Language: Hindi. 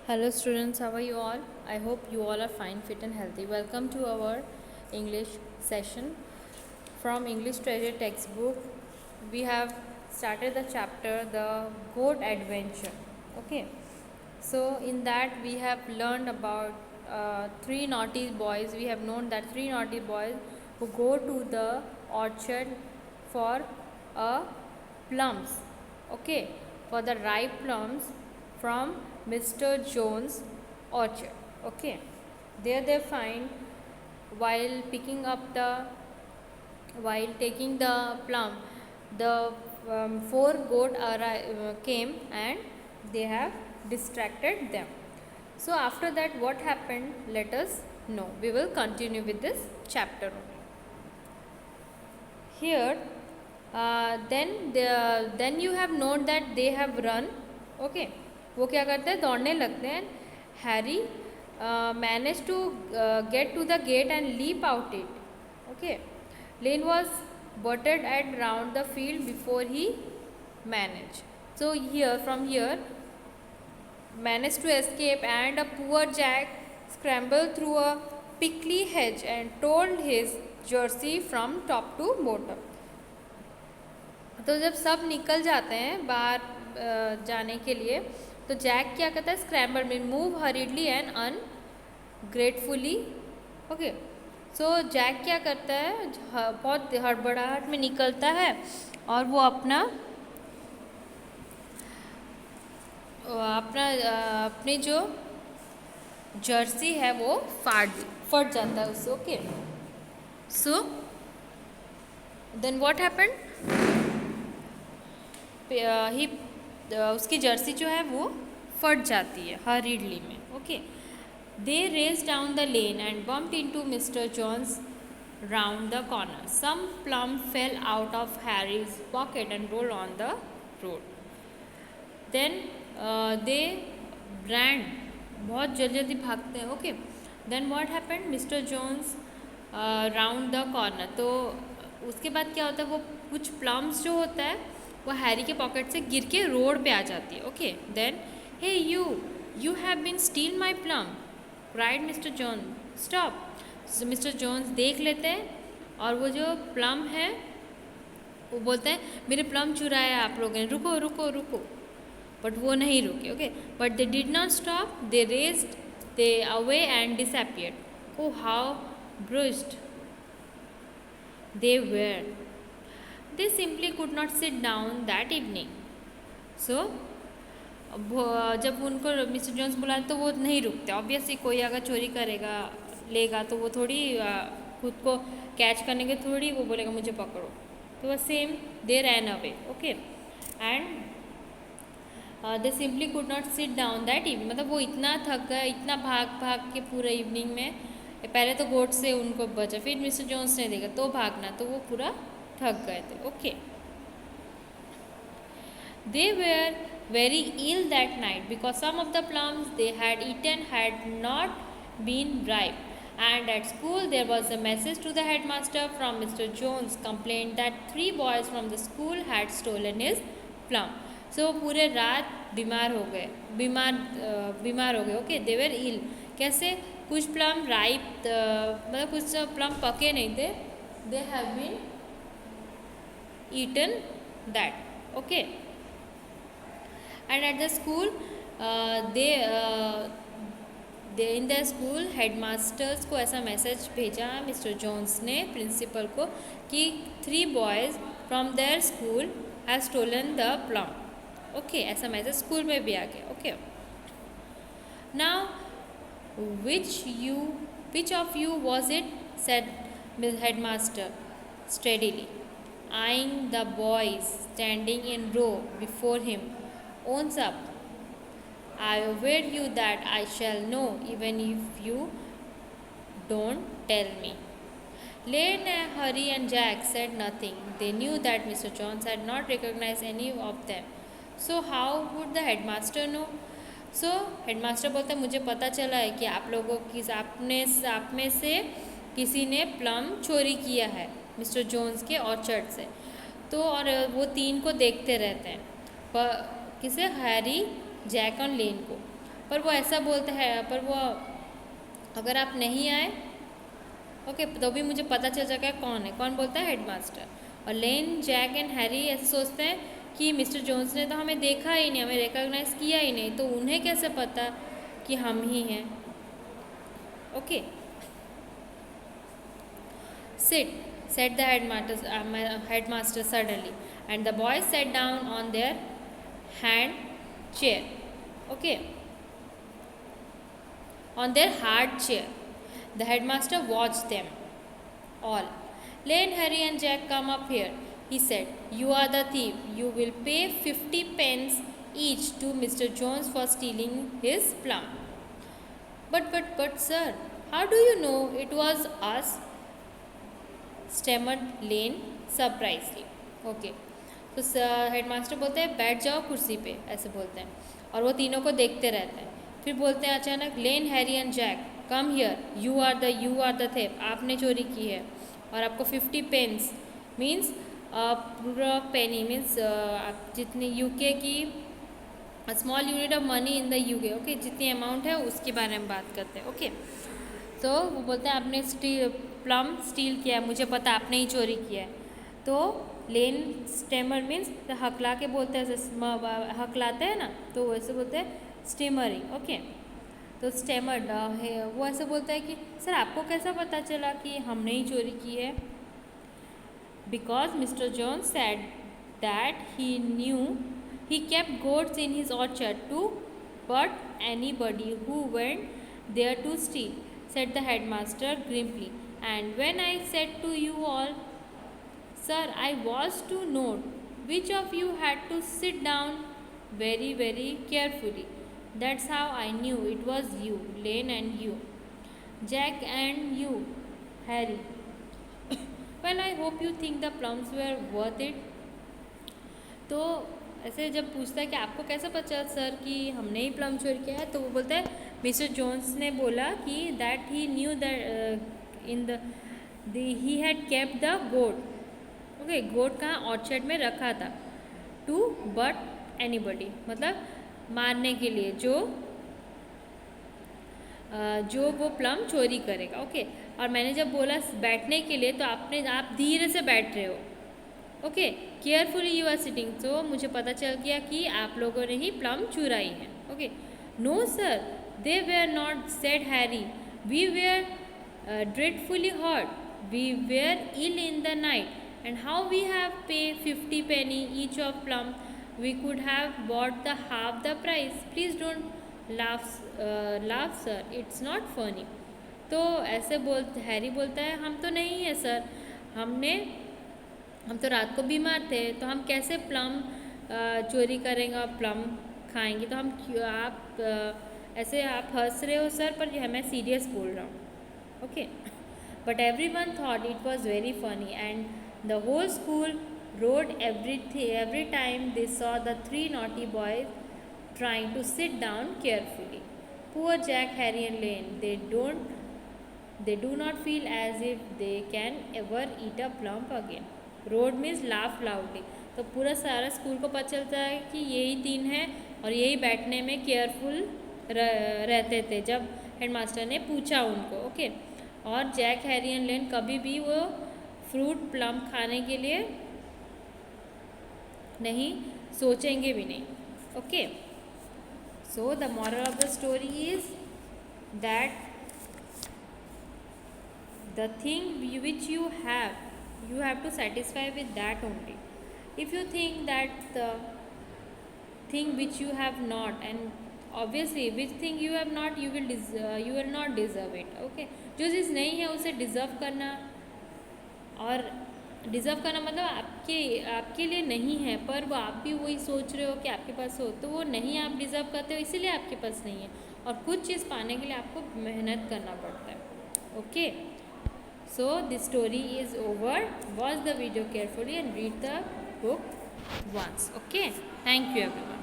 Hello students, how are you all? I hope you all are fine, fit and healthy. Welcome to our English session from English Treasure textbook. We have started the chapter The Goat Adventure. Okay, so in that we have learned about three naughty boys. We have known that three naughty boys who go to the orchard for plums. Okay, for the ripe plums from Mr. Jones' orchard. Okay, there they find while picking up while taking the plum, the four goat came and they have distracted them. So after that, what happened? Let us know. We will continue with this chapter. Here, then you have known that they have run. Okay, वो क्या करते हैं, दौड़ने लगते हैं. Harry managed to get to the gate and leap out it. Okay, Lane was butted at round the field before he managed. So from here managed to escape, and a poor Jack scrambled through a prickly hedge and tore his jersey from top to bottom. तो जब सब निकल जाते हैं बाहर जाने के लिए, तो जैक क्या करता है, स्क्रैम्बल में move hurriedly and ungratefully. Okay, so Jack क्या करता है, बहुत हड़बड़ाहट में निकलता है और वो अपनी जो जर्सी है वो फट जाता है उससे. Okay, so then what happened, उसकी जर्सी जो है वो फट जाती है हरीडली में. Okay, they race down the lane and bumped into Mister Jones round the corner. Some plum fell out of Harry's pocket and rolled on the road. Then they ran, बहुत जल्दी भागते हैं. Okay, then what happened, Mister Jones round the corner. तो उसके बाद क्या होता है, वो कुछ प्लम्स जो होता है वो हैरी के पॉकेट से गिर के रोड पे आ जाती है. Okay, then hey you have been steal my plum, cried Mister John. Stop. Mister Jones देख लेते हैं और वो जो प्लम है वो बोलते हैं, मेरे प्लम चुराया आप लोगों ने, रुको रुको रुको. बट वो नहीं रुके. Okay, but they did not stop. They raced they away and disappeared. Oh how bruised they were. They simply could not sit down that evening. So जब उनको मिस्टर जोन्स बुलाए तो वो नहीं रुकते. ऑब्वियसली कोई अगर चोरी करेगा लेगा तो वो थोड़ी खुद को कैच करने के थोड़ी वो बोलेगा मुझे पकड़ो. तो वो same they ran away. Okay, and they simply could not sit down that evening. मतलब वो इतना थक गए, इतना भाग भाग के पूरा इवनिंग में, पहले तो गोट से उनको बचा, फिर मिस्टर जोन्स ने देखा तो भागना, तो वो पूरा थक गए थे. Okay, they were very ill that night because some of the plums they had eaten had not been ripe, and at school there was a message to the headmaster from Mr. Jones complained that 3 boys from the school had stolen his plum. So पूरे रात बीमार हो गए. Okay, they were ill. कैसे, कुछ प्लम राइप, मतलब कुछ प्लम पके नहीं थे, they have been eaten that. Okay, and at the school they in the school headmasters को ऐसा मैसेज भेजा मिस्टर जोन्स ने प्रिंसिपल को कि 3 boys from their school have stolen the plum. Okay, ऐसा मैसेज स्कूल में भी आ गया. Okay, now which of you was it, said headmaster steadily, eyeing the boys standing in row before him. Owns up. I aware you that I shall know even if you don't tell me. Lane, Harry and Jack said nothing. They knew that Mr. Jones had not recognized any of them. So how would the headmaster know? So headmaster बोलता है, मुझे पता चला है कि आप लोगों की आप में से किसी ने प्लम चोरी किया है मिस्टर जोन्स के ऑर्चर्ड से. तो और वो 3 को देखते रहते हैं, किसे, हैरी, जैक और लेन को. पर वो ऐसा बोलता है, पर वो अगर आप नहीं आए ओके तो भी मुझे पता चल जाएगा कौन है। कौन बोलता है? हेडमास्टर। और लेन, जैक एंड हैरी ऐसे सोचते हैं कि मिस्टर जोन्स ने तो हमें देखा ही नहीं, हमें रिकॉग्नाइज किया ही नहीं, तो उन्हें कैसे पता कि हम ही हैं। Okay, sit, said the headmaster suddenly, and the boys sat down on their hand chair. Okay, on their hard chair. The headmaster watched them all. Lane, Harry, and Jack, come up here, he said. You are the thief. You will pay 50 pence each to Mr. Jones for stealing his plum. But, sir, how do you know it was us? Stammered Lane surprisingly. Okay, तो हेडमास्टर बोलते हैं बैठ जाओ कुर्सी पे, ऐसे बोलते हैं, और वो तीनों को देखते रहते हैं। फिर बोलते हैं अचानक, लेन, Harry and Jack, come here, you are the thief, आपने चोरी की है और आपको 50 पेंस मीन्स पूरा पेनी मीन्स जितनी यूके की small unit of money in the UK, okay, जितनी अमाउंट है उसके बारे में बात करते हैं। ओके, तो वो बोलते हैं आपने प्लम स्टील किया है, मुझे पता आपने ही चोरी किया है। तो लेन स्टेमर मीन्स हकला के बोलते हैं, हकलाते हैं ना, तो वैसे बोलते हैं स्टेमरिंग। ओके, तो स्टेमर्ड है, वो ऐसे बोलता है कि सर आपको कैसा पता चला कि हमने ही चोरी की है? Because Mister John said that he knew he kept goats in his orchard to butt anybody who went there to steal, said the headmaster grimly. And when I said to you all, sir, I was to note which of you had to sit down very, very carefully. That's how I knew it was you, Lane, and you, Jack, and you, Harry. Well, I hope you think the plums were worth it. तो ऐसे जब पूछता है कि आपको कैसे पता चला सर कि हमने ही प्लम चोरी किया है, तो वो बोलता है मिस्टर जोन्स ने बोला कि that he knew that in the he had kept the goat, okay, goat कहाँ? ऑर्चर्ड में रखा था, टू बट एनीबडी मतलब मारने के लिए जो वो प्लम चोरी करेगा। ओके, और मैंने जब बोला बैठने के लिए तो आप धीरे से बैठ रहे हो। Okay, carefully you are sitting, तो मुझे पता चल गया कि आप लोगों ने ही प्लम चुराई है। Okay, no sir, they were not, said Harry, we were dreadfully hurt, we were ill in the night, and how we have pay 50 penny each of plum, we could have bought the half the price. Please don't laugh sir, it's not funny. तो ऐसे हैरी बोलता है हम तो नहीं है सर, हम तो रात को बीमार थे, तो हम कैसे प्लम चोरी करेंगे और प्लम खाएंगे, तो हम ऐसे आप हंस रहे हो सर, पर मैं सीरियस बोल रहा हूँ। Okay, but everyone thought it was very funny and the whole school roared every time they saw the 3 naughty boys trying to sit down carefully. Poor Jack, Harry and Lane, they do not feel as if they can ever eat a plum again. Roared means laugh loudly. तो पूरा सारा स्कूल को पता चलता है कि यही 3 हैं और यही बैठने में केयरफुल रहते थे जब हेडमास्टर ने पूछा उनको। ओके, और जैक, हैरी एंड लेन कभी भी वो फ्रूट प्लम खाने के लिए नहीं सोचेंगे भी नहीं। Okay, so the moral of the story is that the thing which you have to satisfy with that only. If you think that the thing which you have not, and obviously which thing you have not, you will not deserve it. Okay, जो चीज़ नहीं है उसे डिज़र्व करना, और डिज़र्व करना मतलब आपके लिए नहीं है, पर वो आप भी वही सोच रहे हो कि आपके पास हो, तो वो नहीं आप डिज़र्व करते हो, इसीलिए आपके पास नहीं है, और कुछ चीज़ पाने के लिए आपको मेहनत करना पड़ता है। Okay, so this story is over. Watch the video carefully and read the book once. Okay, thank you everyone.